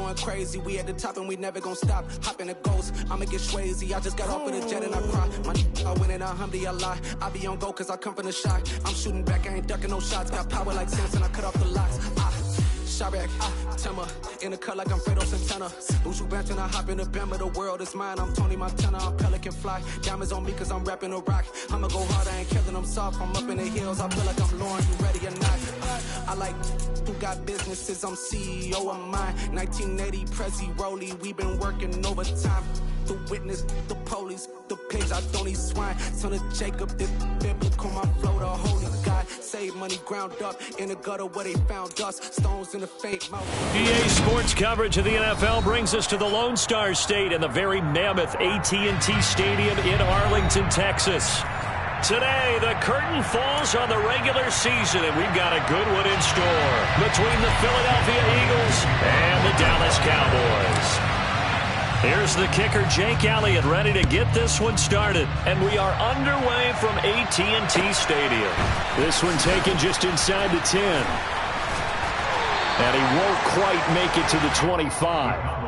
going crazy. We at the top and we never gonna stop. Hop in the ghost, I'ma get Swayze. I just got off of the jet and I cry. My I win in a Humvee, I lie. I be on go cause I come from the shot. I'm shooting back, I ain't ducking no shots. Got power like Samson, I cut off the locks. Sharek, Timmer, in the cut like I'm Fredo Santana. Buju Banton, I hop in the Bama, the world is mine. I'm Tony Montana, I'm Pelican Fly. Diamonds on me cause I'm rapping a rock. I'ma go hard, I ain't killing them soft. I'm up in the hills, I feel like I'm Lauren, you ready or not? I like who got businesses, I'm CEO of mine. 1980 Prezi Rolly, we been working overtime. The witness, the police, the pigs, I don't eat swine. Son of Jacob, this biblical, my flow, the holy God. Save money ground up in the gutter where they found us. Stones in the faint mouth. EA Sports coverage of the NFL brings us to the Lone Star State and the very mammoth AT&T Stadium in Arlington, Texas. Today, the curtain falls on the regular season, and we've got a good one in store between the Philadelphia Eagles and the Dallas Cowboys. Here's the kicker, Jake Elliott, ready to get this one started. And we are underway from AT&T Stadium. This one taken just inside the 10. And he won't quite make it to the 25.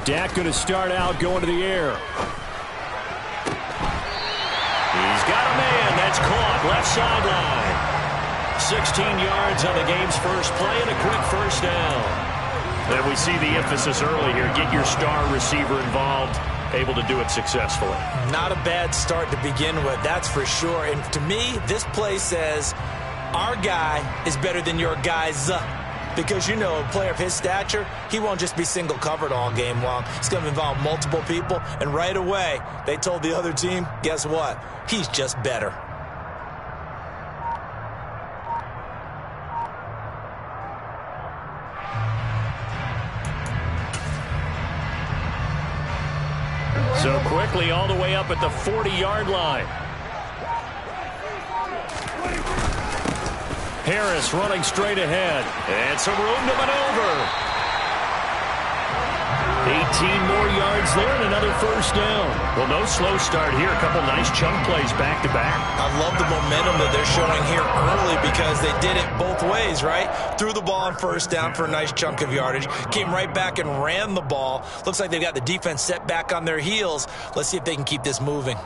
Dak going to start out going to the air. He's got a man. That's caught. Left sideline. 16 yards on the game's first play and a quick first down. And we see the emphasis early here. Get your star receiver involved. Able to do it successfully. Not a bad start to begin with, that's for sure. And to me, this play says our guy is better than your guys. Because, you know, a player of his stature, he won't just be single covered all game long. It's going to involve multiple people. And right away, they told the other team, guess what? He's just better. So quickly all the way up at the 40-yard line. Harris running straight ahead. And some room to maneuver. 18 more yards there and another first down. Well, no slow start here. A couple nice chunk plays back-to-back. I love the momentum that they're showing here early because they did it both ways, right? Threw the ball on first down for a nice chunk of yardage. Came right back and ran the ball. Looks like they've got the defense set back on their heels. Let's see if they can keep this moving.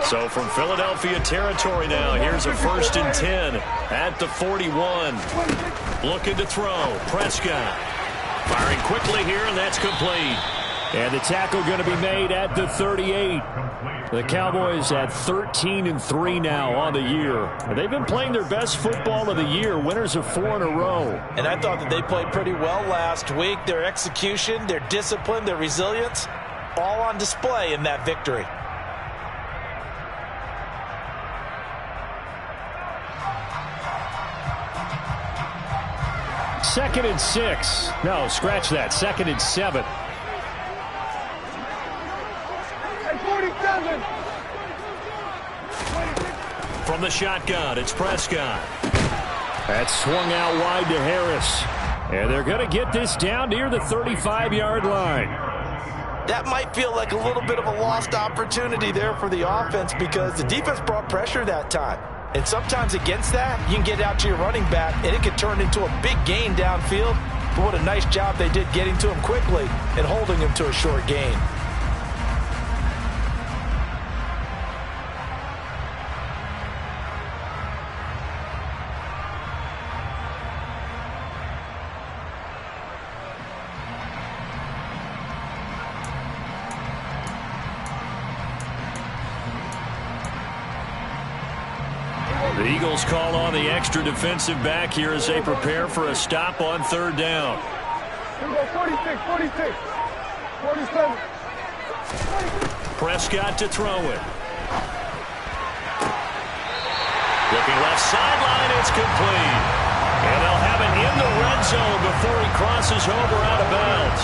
So from Philadelphia territory now, here's a 1st and 10 at the 41. Looking to throw. Prescott firing quickly here, and that's complete. And the tackle going to be made at the 38. The Cowboys at 13-3 now on the year. And they've been playing their best football of the year, winners of 4 in a row. And I thought that they played pretty well last week. Their execution, their discipline, their resilience, all on display in that victory. Second and 6. No, scratch that. 2nd and 7. From the shotgun, it's Prescott. That's swung out wide to Harris. And they're going to get this down near the 35-yard line. That might feel like a little bit of a lost opportunity there for the offense because the defense brought pressure that time. And sometimes against that, you can get out to your running back, and it could turn into a big gain downfield. But what a nice job they did getting to him quickly and holding him to a short gain. The Eagles call on the extra defensive back here as they prepare for a stop on third down. Here we go, 46, 47. Prescott to throw it. Looking left sideline, it's complete. And they'll have it in the red zone before he crosses over out of bounds.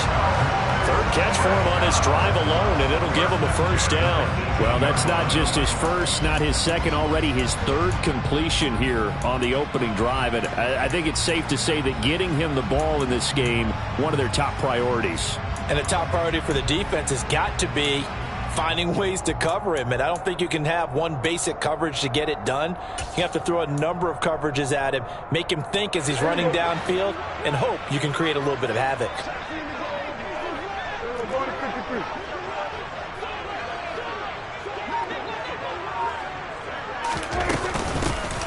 Third catch for him on his drive alone, and it'll give him a first down. Well, that's not just his first, not his second, already his third completion here on the opening drive. And I think it's safe to say that getting him the ball in this game, one of their top priorities. And the top priority for the defense has got to be finding ways to cover him. And I don't think you can have one basic coverage to get it done. You have to throw a number of coverages at him, make him think as he's running downfield, and hope you can create a little bit of havoc.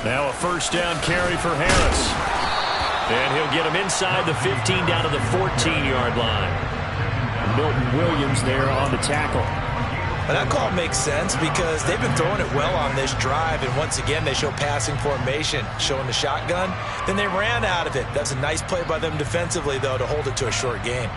Now a first down carry for Harris. And he'll get him inside the 15 down to the 14-yard line. Milton Williams there on the tackle. And that call makes sense because they've been throwing it well on this drive, and once again they show passing formation, showing the shotgun. Then they ran out of it. That's a nice play by them defensively, though, to hold it to a short gain.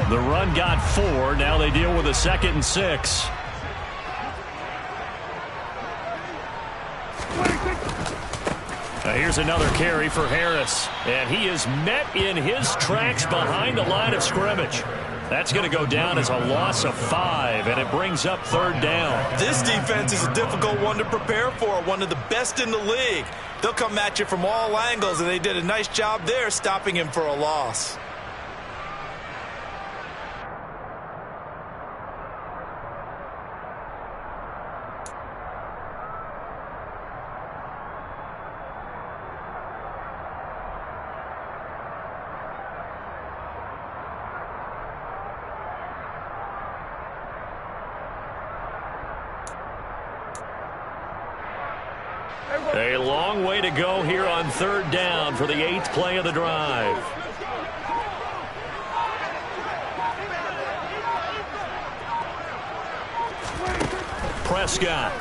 The run got 4. Now they deal with a 2nd and 6. Now here's another carry for Harris. And he is met in his tracks behind the line of scrimmage. That's going to go down as a loss of 5, and it brings up third down. This defense is a difficult one to prepare for, one of the best in the league. They'll come at you from all angles, and they did a nice job there stopping him for a loss. A long way to go here on third down for the 8th play of the drive. Prescott.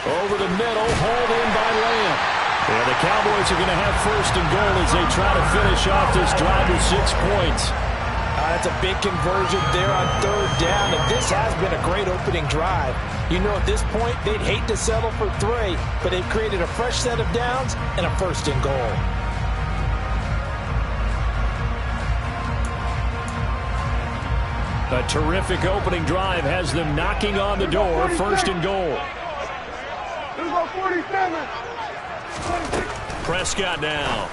Over the middle, hauled in by Lamb. And the Cowboys are going to have first and goal as they try to finish off this drive with 6 points. That's a big conversion there on third down, and this has been a great opening drive. You know, at this point, they'd hate to settle for 3, but they've created a fresh set of downs and a first and goal. A terrific opening drive has them knocking on the door. First and goal. Prescott now.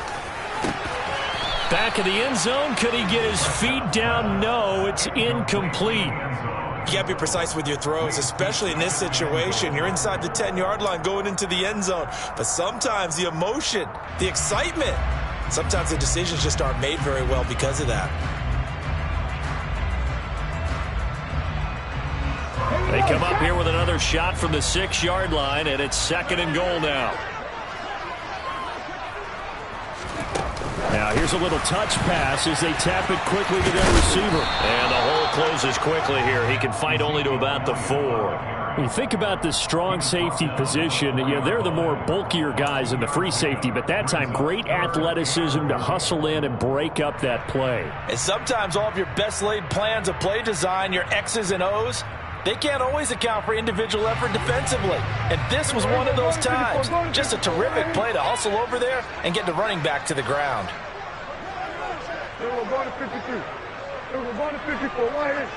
Back of the end zone. Could he get his feet down? No, it's incomplete. You got to be precise with your throws, especially in this situation. You're inside the 10-yard line going into the end zone. But sometimes the emotion, the excitement, sometimes the decisions just aren't made very well because of that. They come up here with another shot from the 6-yard line, and it's 2nd and goal now. Now here's a little touch pass as they tap it quickly to their receiver. And the hole closes quickly here. He can fight only to about the 4. When you think about the strong safety position, you know, they're the more bulkier guys in the free safety, but that time great athleticism to hustle in and break up that play. And sometimes all of your best laid plans of play design, your X's and O's, they can't always account for individual effort defensively. And this was one of those times. Just a terrific play to hustle over there and get the running back to the ground. We're going to 53. We're going to 54. Right in.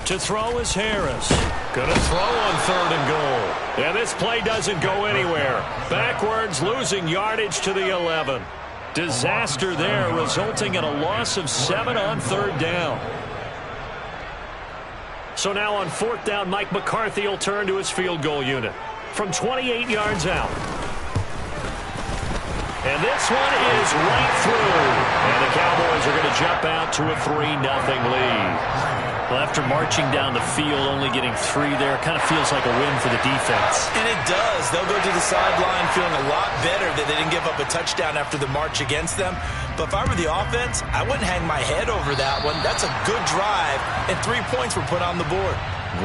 To throw is Harris. Gonna throw on 3rd and goal. And this play doesn't go anywhere. Backwards, losing yardage to the 11. Disaster there, resulting in a loss of 7 on 3rd down. So now on 4th down, Mike McCarthy will turn to his field goal unit from 28 yards out. And this one is right through. And the Cowboys are going to jump out to a 3-0 lead. Well, after marching down the field, only getting 3 there, kind of feels like a win for the defense. And it does. They'll go to the sideline feeling a lot better that they didn't give up a touchdown after the march against them. But if I were the offense, I wouldn't hang my head over that one. That's a good drive, and 3 points were put on the board.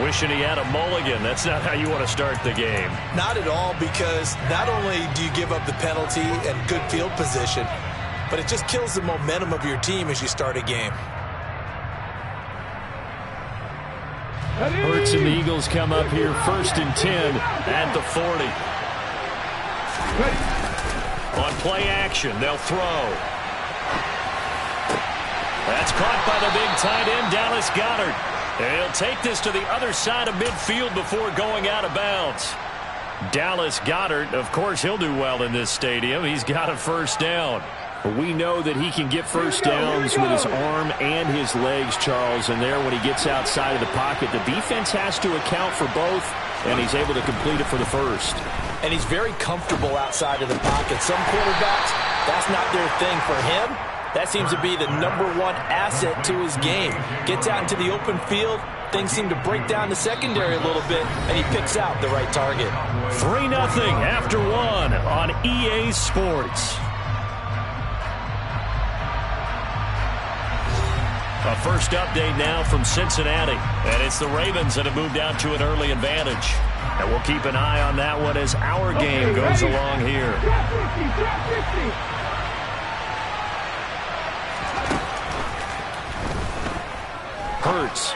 Wishing he had a mulligan. That's not how you want to start the game. Not at all, because not only do you give up the penalty and good field position, but it just kills the momentum of your team as you start a game. Hurts and the Eagles come up here 1st and 10 at the 40. On play action, they'll throw. That's caught by the big tight end, Dallas Goedert. And he'll take this to the other side of midfield before going out of bounds. Dallas Goedert, of course, he'll do well in this stadium. He's got a first down. We know that he can get first downs with his arm and his legs, Charles, and there when he gets outside of the pocket, the defense has to account for both, and he's able to complete it for the first. And he's very comfortable outside of the pocket. Some quarterbacks, that's not their thing. For him, that seems to be the #1 asset to his game. Gets out into the open field, things seem to break down the secondary a little bit, and he picks out the right target. 3-0 after 1 on EA Sports. A first update now from Cincinnati. And it's the Ravens that have moved out to an early advantage. And we'll keep an eye on that one as our game goes along here. Hurts.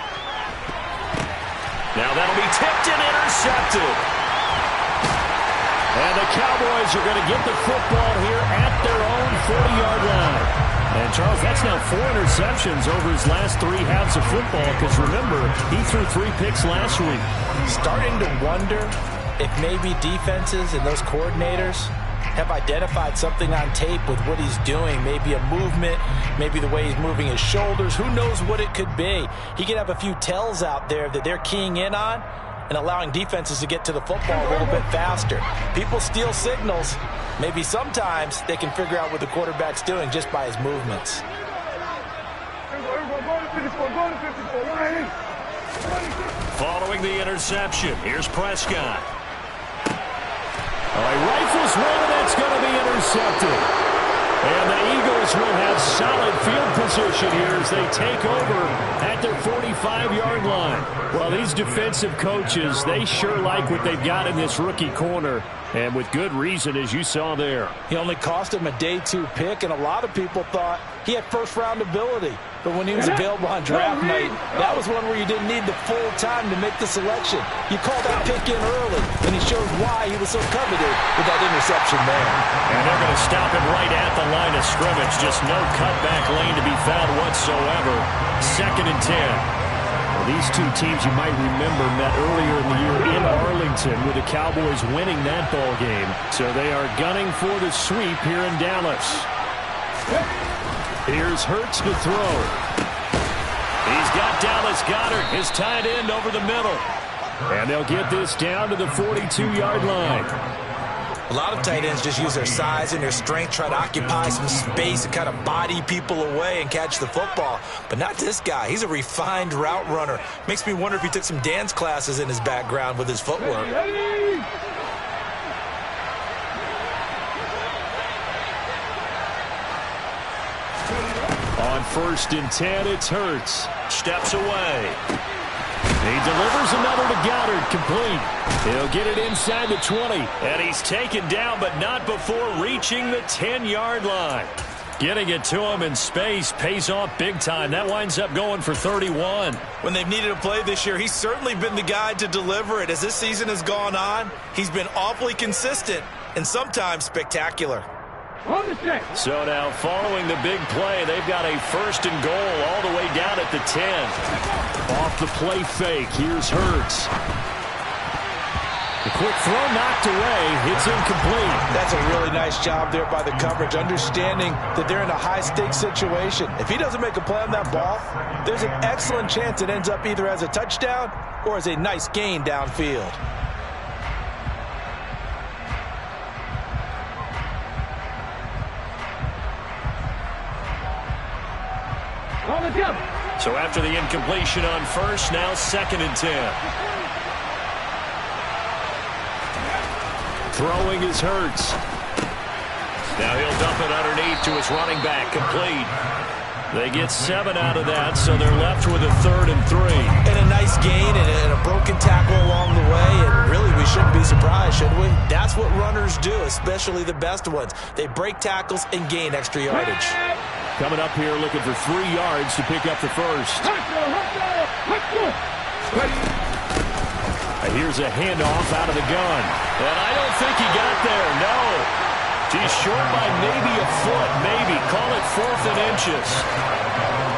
Now that'll be tipped and intercepted. And the Cowboys are going to get the football here at their own 40-yard line. And, Charles, that's now 4 interceptions over his last 3 halves of football because, remember, he threw 3 picks last week. Starting to wonder if maybe defenses and those coordinators have identified something on tape with what he's doing. Maybe a movement, maybe the way he's moving his shoulders. Who knows what it could be? He could have a few tells out there that they're keying in on and allowing defenses to get to the football a little bit faster. People steal signals. Maybe sometimes they can figure out what the quarterback's doing just by his movements. Following the interception, here's Prescott. He rifles one, that's going to be intercepted. And the Eagles will have solid field position here as they take over at their 45-yard line. Well, these defensive coaches, they sure like what they've got in this rookie corner, and with good reason, as you saw there. He only cost him a day 2 pick, and a lot of people thought he had first-round ability. But when he was available on draft night, that was one where you didn't need the full time to make the selection. You called that pick in early, and he shows why he was so coveted with that interception there. And they're going to stop him right at the line of scrimmage. Just no cutback lane to be found whatsoever. 2nd and 10. Well, these 2 teams you might remember met earlier in the year in Arlington with the Cowboys winning that ball game. So they are gunning for the sweep here in Dallas. Here's Hurts to throw. He's got Dallas Goedert, his tight end, over the middle. And they'll get this down to the 42-yard line. A lot of tight ends just use their size and their strength, try to occupy some space and kind of body people away and catch the football. But not this guy. He's a refined route runner. Makes me wonder if he took some dance classes in his background with his footwork. On 1st and 10, it's Hurts. Steps away. He delivers another to Goedert, complete. He'll get it inside the 20. And he's taken down, but not before reaching the 10-yard line. Getting it to him in space pays off big time. That winds up going for 31. When they've needed a play this year, he's certainly been the guy to deliver it. As this season has gone on, he's been awfully consistent and sometimes spectacular. So now following the big play, they've got a 1st and goal all the way down at the 10. Off the play fake, here's Hurts. The quick throw knocked away. It's incomplete. That's a really nice job there by the coverage, understanding that they're in a high-stakes situation. If he doesn't make a play on that ball, there's an excellent chance it ends up either as a touchdown or as a nice gain downfield. So So after the incompletion on first, now 2nd and 10. Throwing is Hurts. Now he'll dump it underneath to his running back, complete. They get 7 out of that, so they're left with a 3rd and 3. And a nice gain and a broken tackle along the way, and really we shouldn't be surprised, should we? That's what runners do, especially the best ones. They break tackles and gain extra yardage. Coming up here looking for 3 yards to pick up the first. And here's a handoff out of the gun. And I don't think he got there, no. He's short by maybe a foot, maybe. Call it 4th and inches.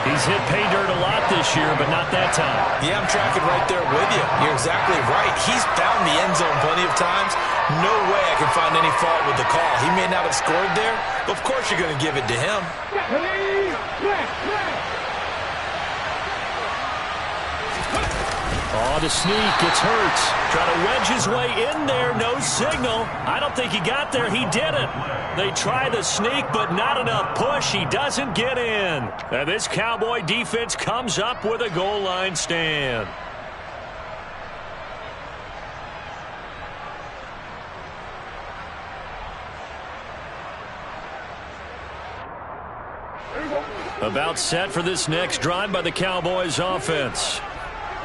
He's hit pay dirt a lot this year, but not that time. Yeah, I'm tracking right there with you. You're exactly right. He's found the end zone plenty of times. No way I can find any fault with the call. He may not have scored there, but of course you're going to give it to him. Oh, the sneak. It's Hurts. Trying to wedge his way in there. No signal. I don't think he got there. He didn't. They try the sneak, but not enough push. He doesn't get in. And this Cowboy defense comes up with a goal line stand. About set for this next drive by the Cowboys offense.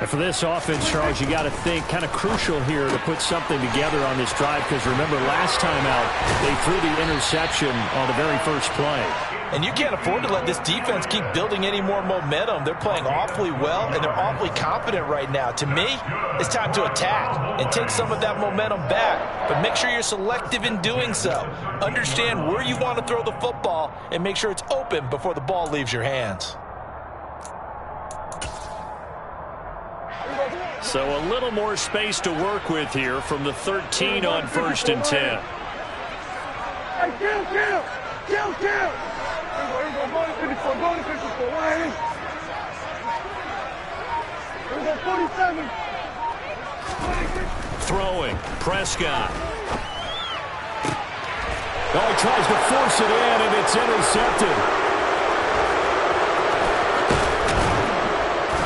And for this offense, Charles, you got to think kind of crucial here to put something together on this drive, because remember last time out they threw the interception on the very first play. And you can't afford to let this defense keep building any more momentum. They're playing awfully well, and they're awfully confident right now. To me, it's time to attack and take some of that momentum back. But make sure you're selective in doing so. Understand where you want to throw the football and make sure it's open before the ball leaves your hands. So a little more space to work with here from the 13 on 1st and 10. Hey, kill! Throwing, Prescott. Oh, he tries to force it in, and it's intercepted.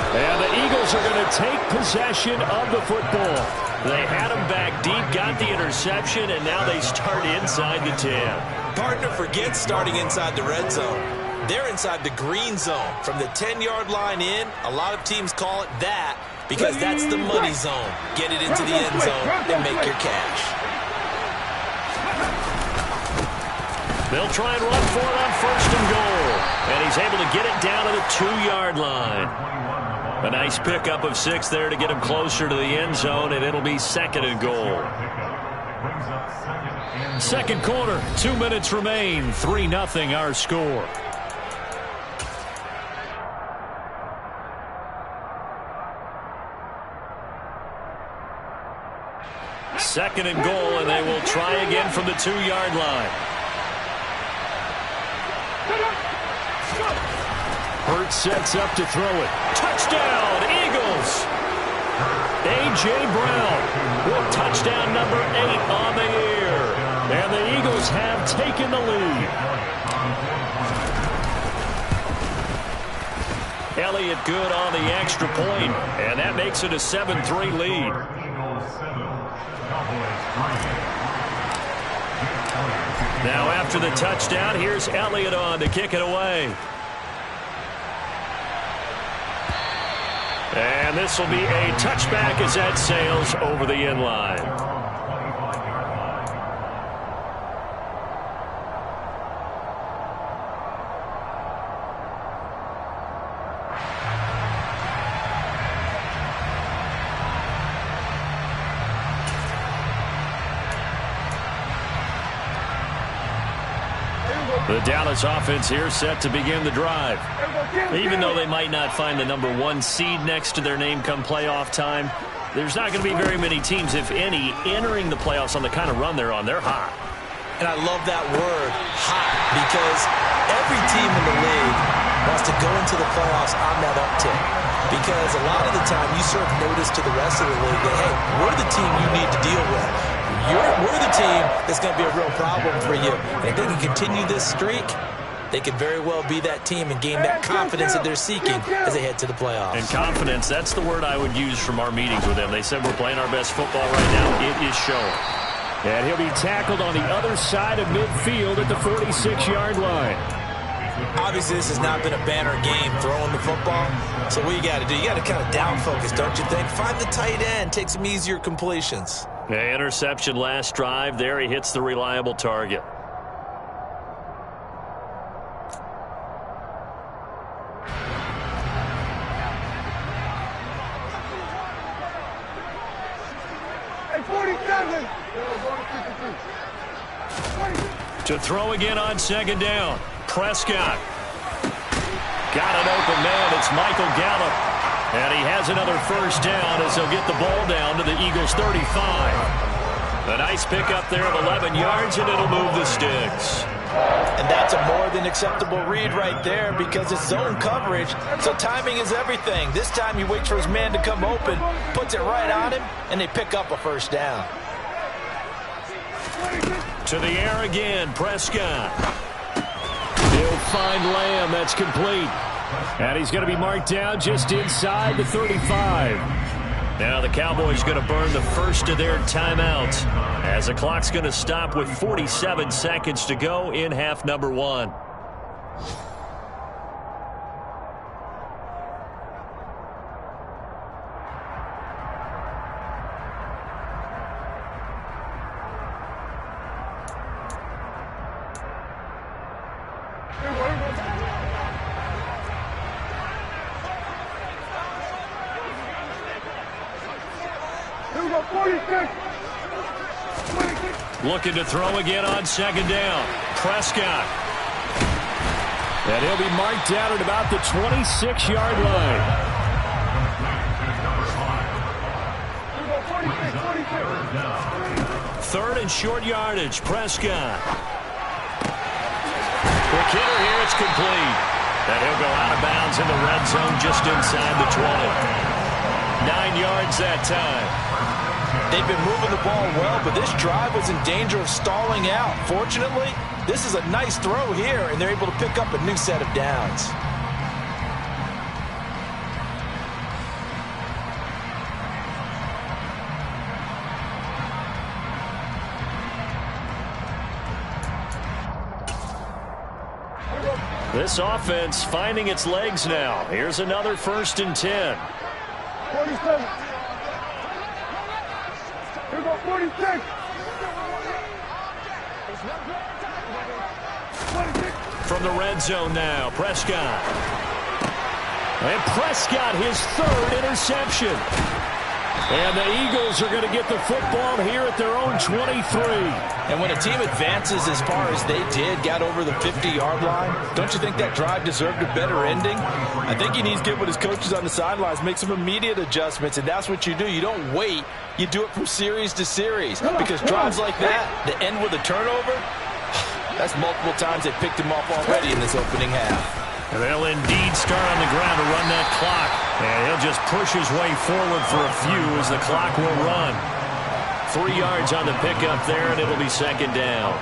And the Eagles are going to take possession of the football. They had him back deep, got the interception, and now they start inside the 10. Partner forgets starting inside the red zone. They're inside the green zone. From the 10-yard line in, a lot of teams call it that because that's the money zone. Get it into the end zone and make your cash. They'll try and run for it on 1st and goal. And he's able to get it down to the 2-yard line. A nice pickup of 6 there to get him closer to the end zone, and it'll be 2nd and goal. Second quarter, 2 minutes remain. 3-0 our score. Second and goal, and they will try again from the 2-yard line. Hurts sets up to throw it. Touchdown, Eagles! A.J. Brown with touchdown number 8 on the year. And the Eagles have taken the lead. Elliott good on the extra point, and that makes it a 7-3 lead. Now after the touchdown, here's Elliott on to kick it away. And this will be a touchback as that sails over the end line. The Dallas offense here set to begin the drive. Even though they might not find the number 1 seed next to their name come playoff time, there's not going to be very many teams, if any, entering the playoffs on the kind of run they're on. They're hot. And I love that word, hot, because every team in the league wants to go into the playoffs on that uptick. Because a lot of the time you serve notice to the rest of the league that, hey, we're the team you need to deal with. We're the team that's going to be a real problem for you. And if they can continue this streak, they could very well be that team and gain that confidence that they're seeking as they head to the playoffs. And confidence, that's the word I would use from our meetings with them. They said we're playing our best football right now. It is showing. And he'll be tackled on the other side of midfield at the 46-yard line. Obviously, this has not been a banner game throwing the football. So what you got to do, you got to kind of down focus, don't you think? Find the tight end, take some easier completions. Yeah, interception last drive. There he hits the reliable target. Hey, 47. To throw again on second down. Prescott. Got an open man. It's Michael Gallup. And he has another first down as he'll get the ball down to the Eagles' 35. A nice pickup there of 11 yards, and it'll move the sticks. And that's a more than acceptable read right there because it's zone coverage, so timing is everything. This time he waits for his man to come open, puts it right on him, and they pick up a first down. To the air again, Prescott. He'll find Lamb. That's complete. And he's going to be marked down just inside the 35. Now the Cowboys going to burn the first of their timeouts as the clock's going to stop with 47 seconds to go in half number one. Looking to throw again on second down. Prescott. And he'll be marked down at about the 26-yard line. Third and short yardage. Prescott. The killer here, it's complete. And he'll go out of bounds in the red zone just inside the 20. 9 yards that time. They've been moving the ball well, but this drive was in danger of stalling out. Fortunately, this is a nice throw here, and they're able to pick up a new set of downs. This offense finding its legs now. Here's another 1st and 10. 47. Here go 46. 46. From the red zone now, Prescott. And Prescott, his 3rd interception. And the Eagles are going to get the football here at their own 23. And when a team advances as far as they did, got over the 50-yard line, don't you think that drive deserved a better ending? I think he needs to get with his coaches on the sidelines, make some immediate adjustments, and that's what you do. You don't wait. You do it from series to series because drives like that end with a turnover, that's multiple times they picked him off already in this opening half. And they'll indeed start on the ground to run that clock. And he'll just push his way forward for a few as the clock will run. 3 yards on the pickup there, and it'll be second down.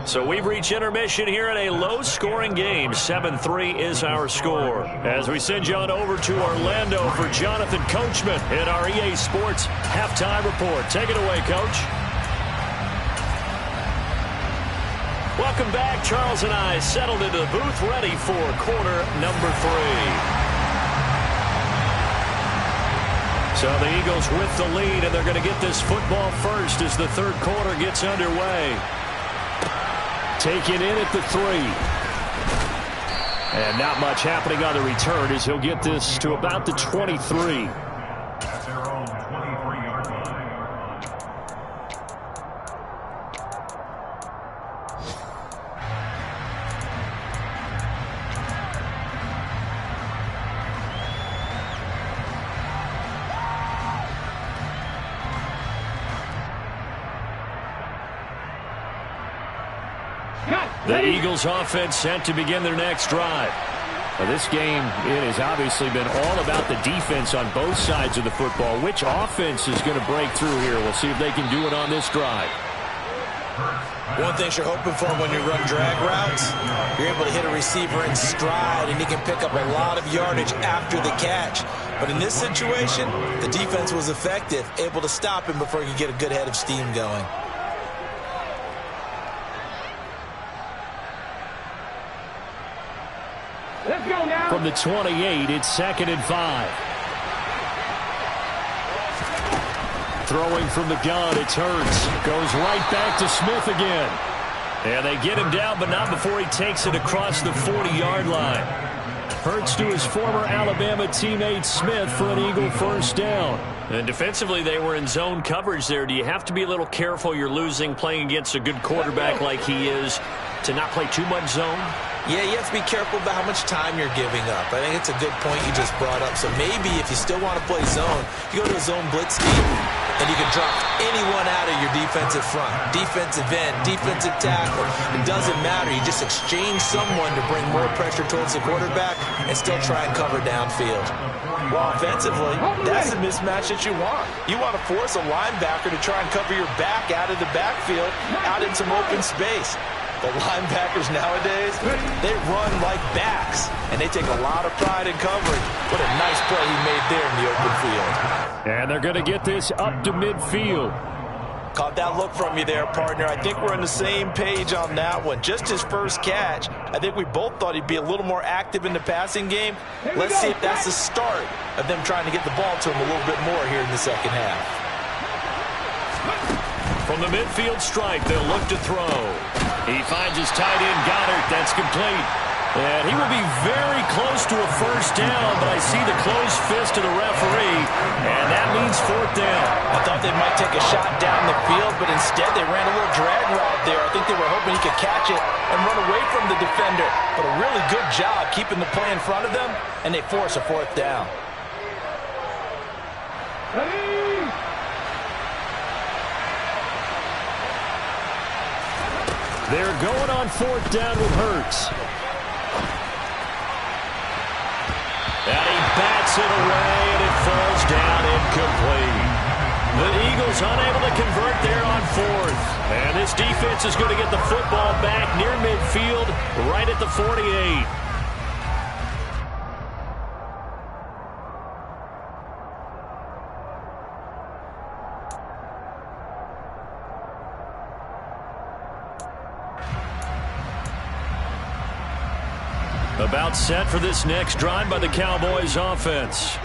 So we've reached intermission here in a low-scoring game. 7-3 is our score. As we send you on over to Orlando for Jonathan Coachman in our EA Sports Halftime Report. Take it away, Coach. Welcome back. Charles and I settled into the booth ready for quarter number 3. So the Eagles with the lead, and they're going to get this football first as the third quarter gets underway. Taken in at the 3. And not much happening on the return as he'll get this to about the 23. The Eagles offense set to begin their next drive. Now this game, it has obviously been all about the defense on both sides of the football. Which offense is going to break through here? We'll see if they can do it on this drive. One thing you're hoping for when you run drag routes, you're able to hit a receiver in stride, and he can pick up a lot of yardage after the catch. But in this situation, the defense was effective, able to stop him before he could get a good head of steam going. Let's go now. From the 28, it's 2nd and 5. Throwing from the gun, it's Hurts. Goes right back to Smith again. And they get him down, but not before he takes it across the 40-yard line. Hurts to his former Alabama teammate Smith for an Eagle first down. And defensively, they were in zone coverage there. Do you have to be a little careful? You're losing playing against a good quarterback like he is to not play too much zone? Yeah, you have to be careful about how much time you're giving up. I think it's a good point you just brought up. So maybe if you still want to play zone, you go to a zone blitz scheme, and you can drop anyone out of your defensive front. Defensive end, defensive tackle. It doesn't matter. You just exchange someone to bring more pressure towards the quarterback and still try and cover downfield. Well, offensively, that's the mismatch that you want. You want to force a linebacker to try and cover your back out of the backfield, out in some open space. The linebackers nowadays, they run like backs, and they take a lot of pride in covering. What a nice play he made there in the open field. And they're going to get this up to midfield. Caught that look from you there, partner. I think we're on the same page on that one. Just his first catch. I think we both thought he'd be a little more active in the passing game. Let's see if that's the start of them trying to get the ball to him a little bit more here in the second half. From the midfield stripe, they'll look to throw. He finds his tight end, Goddard. That's complete. And he will be very close to a first down, but I see the closed fist of the referee, and that means 4th down. I thought they might take a shot down the field, but instead they ran a little drag route there. I think they were hoping he could catch it and run away from the defender. But a really good job keeping the play in front of them, and they force a 4th down. They're going on 4th down with Hurts. And he bats it away, and it falls down incomplete. The Eagles unable to convert there on 4th. And this defense is going to get the football back near midfield, right at the 48. About set for this next drive by the Cowboys offense.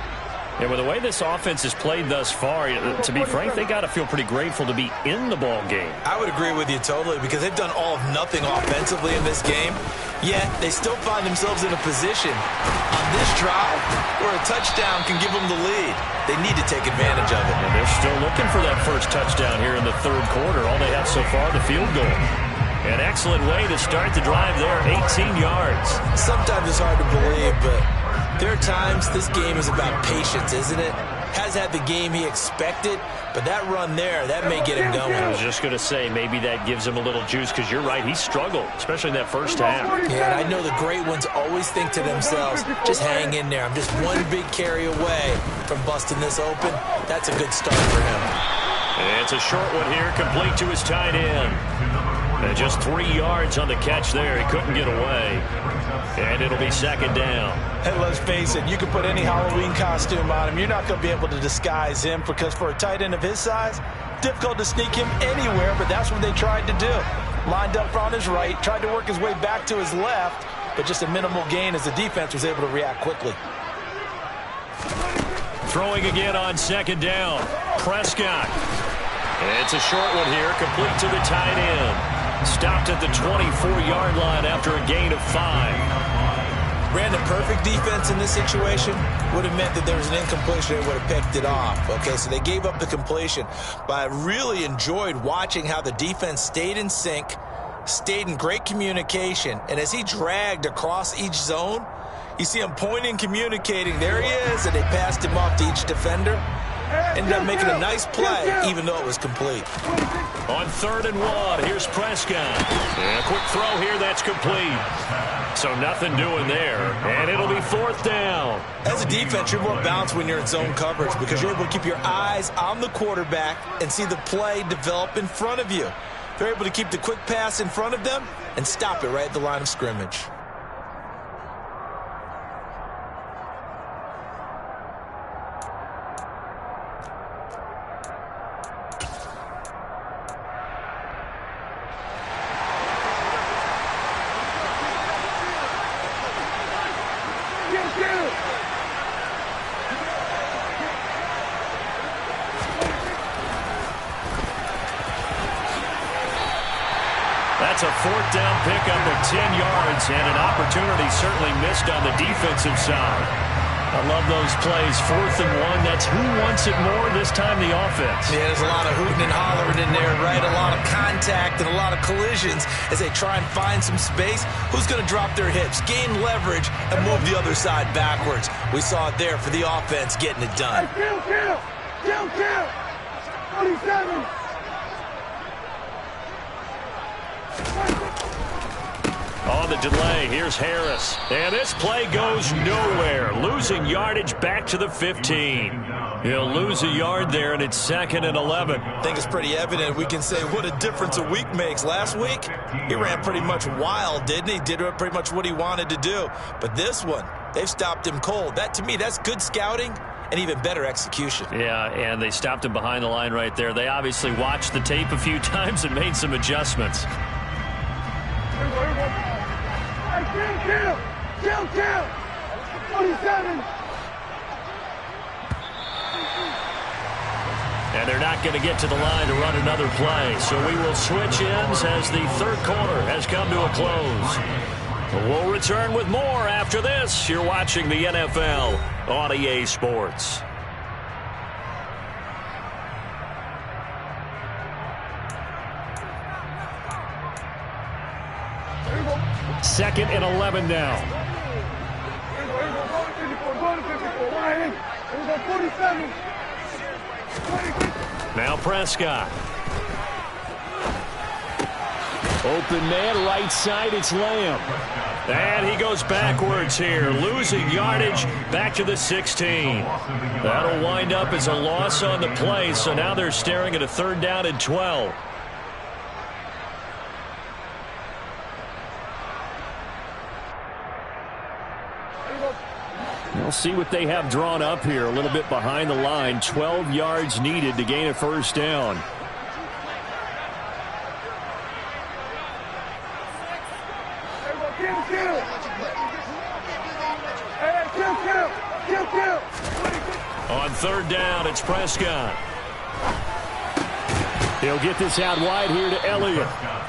And with the way this offense has played thus far, to be frank, they got to feel pretty grateful to be in the ball game. I would agree with you totally, because they've done all of nothing offensively in this game, yet they still find themselves in a position on this drive where a touchdown can give them the lead. They need to take advantage of it. And they're still looking for that first touchdown here in the 3rd quarter. All they have so far, the field goal. An excellent way to start the drive there, 18 yards. Sometimes it's hard to believe, but there are times this game is about patience, isn't it? Has had the game he expected, but that run there, that may get him going. I was just going to say, maybe that gives him a little juice, because you're right, he struggled, especially in that first half. Yeah, and I know the great ones always think to themselves, just hang in there. I'm just one big carry away from busting this open. That's a good start for him. And it's a short one here, complete to his tight end. And just 3 yards on the catch there. He couldn't get away. And it'll be 2nd down. And let's face it, you can put any Halloween costume on him. You're not going to be able to disguise him, because for a tight end of his size, difficult to sneak him anywhere, but that's what they tried to do. Lined up on his right, tried to work his way back to his left, but just a minimal gain as the defense was able to react quickly. Throwing again on 2nd down. Prescott. It's a short one here, complete to the tight end. Stopped at the 24-yard line after a gain of 5. Brandon, perfect defense in this situation would have meant that there was an incompletion and would have picked it off. Okay, so they gave up the completion. But I really enjoyed watching how the defense stayed in sync, stayed in great communication, and as he dragged across each zone, you see him pointing, communicating. There he is, and they passed him off to each defender. Ended up making a nice play, even though it was complete. On 3rd and 1, here's Prescott. And a quick throw here, that's complete. So nothing doing there, and it'll be 4th down. As a defense, you're more balanced when you're in zone coverage, because you're able to keep your eyes on the quarterback and see the play develop in front of you. They're able to keep the quick pass in front of them and stop it right at the line of scrimmage. That's a fourth down pickup of 10 yards and an opportunity certainly missed on the defensive side. I love those plays. 4th and 1. That's who wants it more, this time the offense. Yeah, there's a lot of hooting and hollering in there, right? A lot of contact and a lot of collisions as they try and find some space. Who's going to drop their hips, gain leverage, and move the other side backwards? We saw it there for the offense getting it done. Hey, kill! 47! On the delay, here's Harris. And this play goes nowhere. Losing yardage back to the 15. He'll lose a yard there, and it's 2nd and 11. I think it's pretty evident. We can say what a difference a week makes. Last week, he ran pretty much wild, didn't he? Did pretty much what he wanted to do. But this one, they've stopped him cold. That, to me, that's good scouting and even better execution. Yeah, and they stopped him behind the line right there. They obviously watched the tape a few times and made some adjustments. Kill! 47! And they're not going to get to the line to run another play. So we will switch ends as the third quarter has come to a close. We'll return with more after this. You're watching the NFL on EA Sports. Second and 11 now. Now Prescott. Open man, right side, it's Lamb. And he goes backwards here, losing yardage back to the 16. That'll wind up as a loss on the play, so now they're staring at a 3rd down and 12. We'll see what they have drawn up here. A little bit behind the line. 12 yards needed to gain a 1st down. On 3rd down, it's Prescott. He'll get this out wide here to Elliott.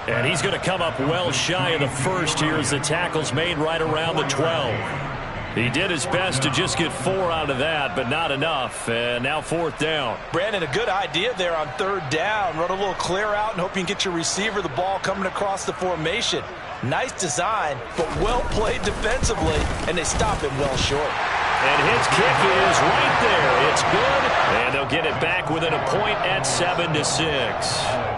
And he's going to come up well shy of the 1st here as the tackle's made right around the 12. He did his best to just get 4 out of that, but not enough. And now 4th down. Brandon, a good idea there on 3rd down. Run a little clear out and hope you can get your receiver the ball coming across the formation. Nice design, but well played defensively, and they stop him well short. And his kick is right there. It's good, and they'll get it back within a point at 7-6.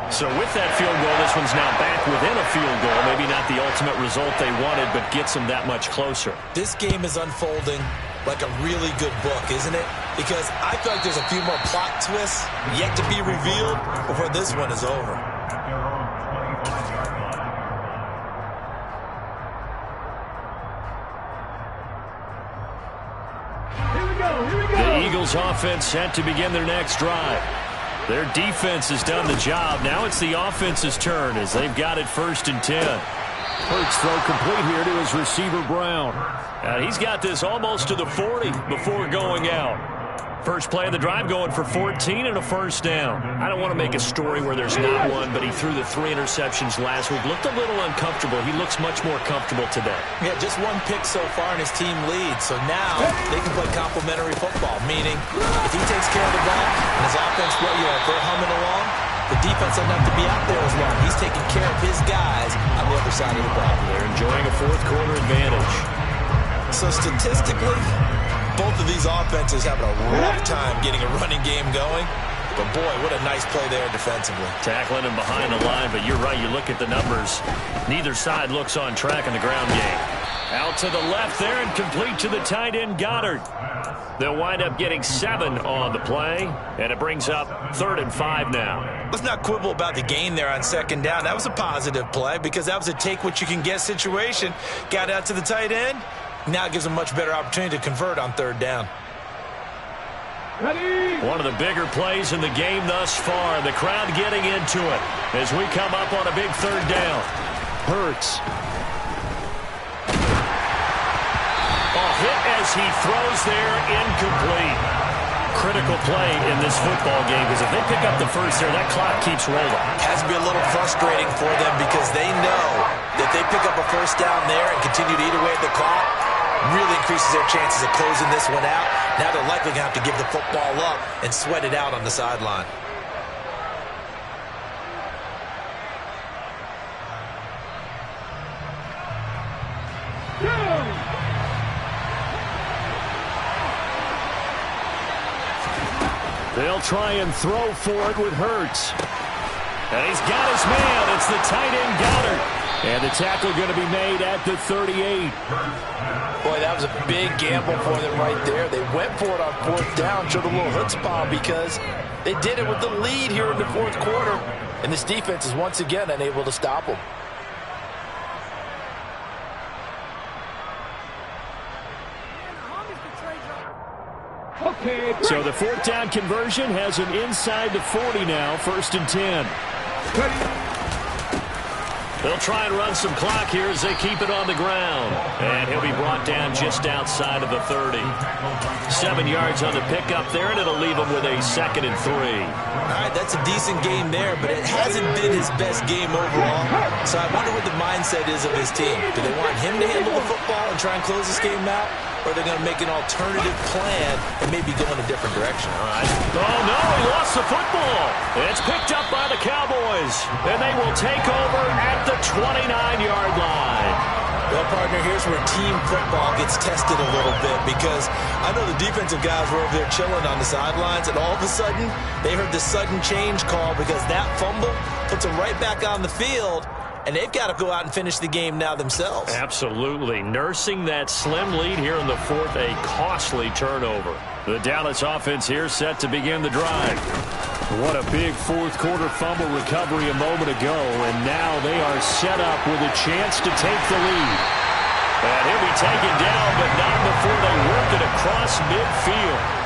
So with that field goal, this one's now back within a field goal. Maybe not the ultimate result they wanted, but gets them that much closer. This game is unfolding like a really good book, isn't it? Because I feel like there's a few more plot twists yet to be revealed before this one is over. The Eagles offense set to begin their next drive. Their defense has done the job. Now it's the offense's turn as they've got it 1st and 10. Hurts throw complete here to his receiver Brown. He's got this almost to the 40 before going out. First play of the drive going for 14 and a 1st down. I don't want to make a story where there's not one, but he threw the 3 interceptions last week. Looked a little uncomfortable. He looks much more comfortable today. Yeah, just 1 pick so far and his team leads. So now they can play complementary football, meaning if he takes care of the ball and his offense, if they're humming along, the defense doesn't have to be out there as long. He's taking care of his guys on the other side of the ball. They're enjoying a 4th quarter advantage. So statistically, both of these offenses having a rough time getting a running game going. But, boy, what a nice play there defensively. Tackling him behind the line, but you're right. You look at the numbers. Neither side looks on track in the ground game. Out to the left there and complete to the tight end, Goddard. They'll wind up getting 7 on the play, and it brings up 3rd and 5 now. Let's not quibble about the gain there on 2nd down. That was a positive play because that was a take-what-you-can-get situation. Got out to the tight end. Now it gives them a much better opportunity to convert on 3rd down. One of the bigger plays in the game thus far. The crowd getting into it as we come up on a big 3rd down. Hurts. Hit as he throws there, incomplete. Critical play in this football game because if they pick up the first there, that clock keeps rolling. Has to be a little frustrating for them because they know that they pick up a first down there and continue to eat away at the clock, really increases their chances of closing this one out. Now they're likely going to have to give the football up and sweat it out on the sideline. They'll try and throw for it with Hurts. And he's got his man. It's the tight end Goddard. And the tackle going to be made at the 38. Boy, that was a big gamble for them right there. They went for it on 4th down, showed a little chutzpah because they did it with the lead here in the 4th quarter. And this defense is once again unable to stop them. So the 4th down conversion has him inside the 40 now, 1st and 10. They'll try and run some clock here as they keep it on the ground. And he'll be brought down just outside of the 30. 7 yards on the pickup there, and it'll leave him with a 2nd and 3. All right, that's a decent game there, but it hasn't been his best game overall. So I wonder what the mindset is of his team. Do they want him to handle the football and try and close this game out? Or they're going to make an alternative plan and maybe go in a different direction. All right. Oh, no, he lost the football. It's picked up by the Cowboys, and they will take over at the 29-yard line. Well, partner, here's where team football gets tested a little bit because I know the defensive guys were over there chilling on the sidelines, and all of a sudden, they heard the sudden change call because that fumble puts them right back on the field. And they've got to go out and finish the game now themselves. Absolutely. Nursing that slim lead here in the 4th, a costly turnover. The Dallas offense here set to begin the drive. What a big 4th quarter fumble recovery a moment ago, and now they are set up with a chance to take the lead. And he'll be taken down, but not before they work it across midfield.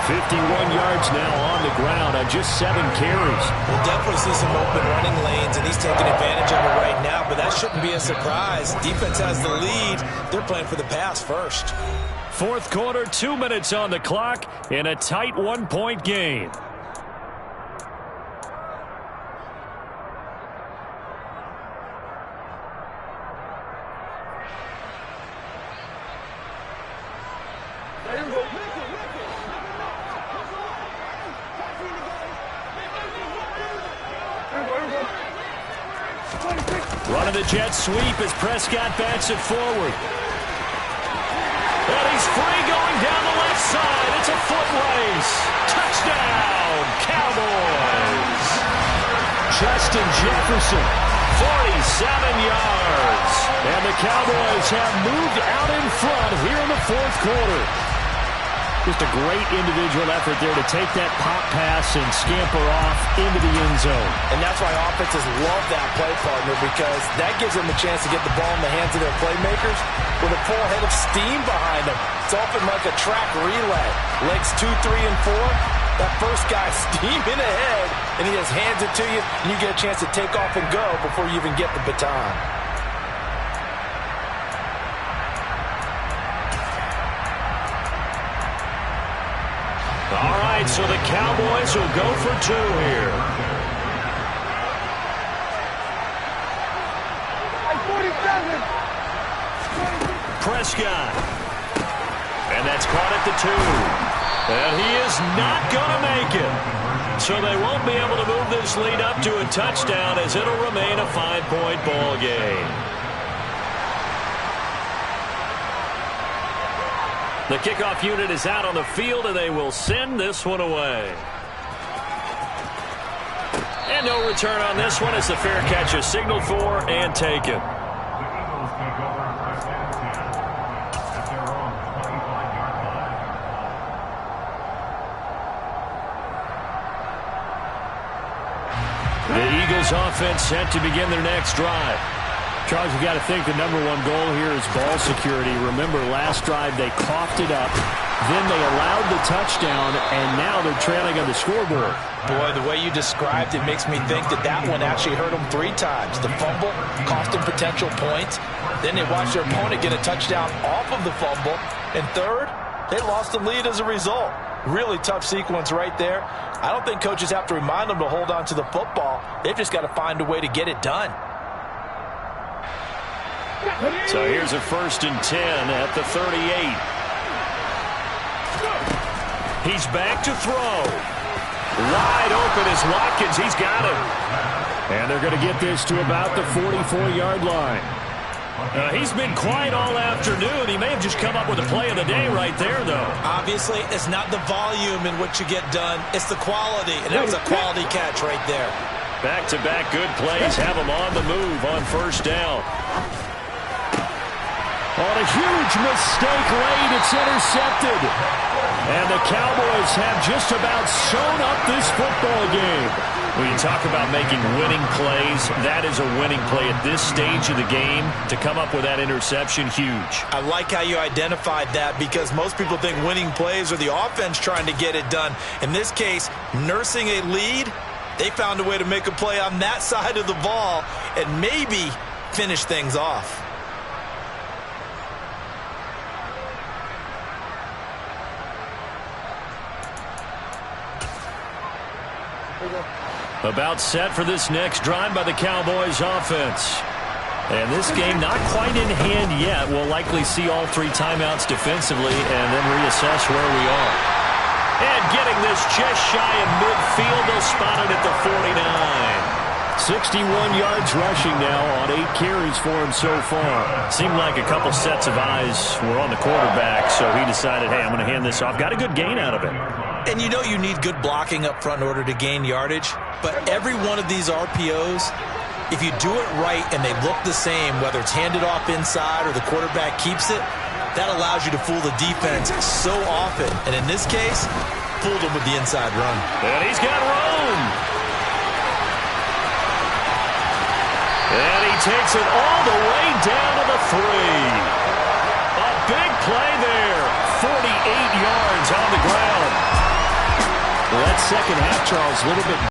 51 yards now on the ground on just 7 carries. We'll definitely see some open running lanes, and he's taking advantage of it right now, but that shouldn't be a surprise. Defense has the lead. They're playing for the pass first. 4th quarter, 2 minutes on the clock in a tight 1-point game. Running the jet sweep as Prescott backs it forward. And he's free going down the left side. It's a foot race. Touchdown, Cowboys. Justin Jefferson. 47 yards. And the Cowboys have moved out in front here in the 4th quarter. Just a great individual effort there to take that pop pass and scamper off into the end zone. And that's why offenses love that play, partner, because that gives them a chance to get the ball in the hands of their playmakers with a full head of steam behind them. It's often like a track relay. Legs 2, 3, and 4. That first guy steaming ahead, and he just hands it to you, and you get a chance to take off and go before you even get the baton. All right, so the Cowboys will go for 2 here. Prescott. And that's caught at the 2. And he is not going to make it. So they won't be able to move this lead up to a touchdown as it'll remain a 5-point ball game. The kickoff unit is out on the field, and they will send this one away. And no return on this one as the fair catch is signaled for and taken. The Eagles offense set to begin their next drive. Charles, you got to think the number one goal here is ball security. Remember, last drive they coughed it up, then they allowed the touchdown, and now they're trailing on the scoreboard. Boy, the way you described it makes me think that one actually hurt them 3 times. The fumble cost them potential points. Then they watched their opponent get a touchdown off of the fumble. And third, they lost the lead as a result. Really tough sequence right there. I don't think coaches have to remind them to hold on to the football. They've just got to find a way to get it done. So here's a 1st and 10 at the 38. He's back to throw. Wide open is Watkins. He's got him. And they're going to get this to about the 44-yard line. He's been quiet all afternoon. He may have just come up with a play of the day right there, though. Obviously, it's not the volume in what you get done. It's the quality, and that was a quality catch right there. Back-to-back good plays have him on the move on 1st down. On a huge mistake late, it's intercepted. And the Cowboys have just about sewn up this football game. When you talk about making winning plays, that is a winning play at this stage of the game. To come up with that interception, huge. I like how you identified that, because most people think winning plays are the offense trying to get it done. In this case, nursing a lead, they found a way to make a play on that side of the ball and maybe finish things off. About set for this next drive by the Cowboys offense. And this game not quite in hand yet. We'll likely see all 3 timeouts defensively and then reassess where we are. And getting this just shy of midfield, they'll spot it at the 49. 61 yards rushing now on 8 carries for him so far. Seemed like a couple sets of eyes were on the quarterback, so he decided, hey, I'm going to hand this off. Got a good gain out of it. And you know you need good blocking up front in order to gain yardage. But every one of these RPOs, if you do it right and they look the same, whether it's handed off inside or the quarterback keeps it, that allows you to fool the defense so often. And in this case, fooled him with the inside run. And he's got room. And he takes it all the way down to the 3. A big play there. 48 yards on the ground. Well, that second half, Charles, a little bit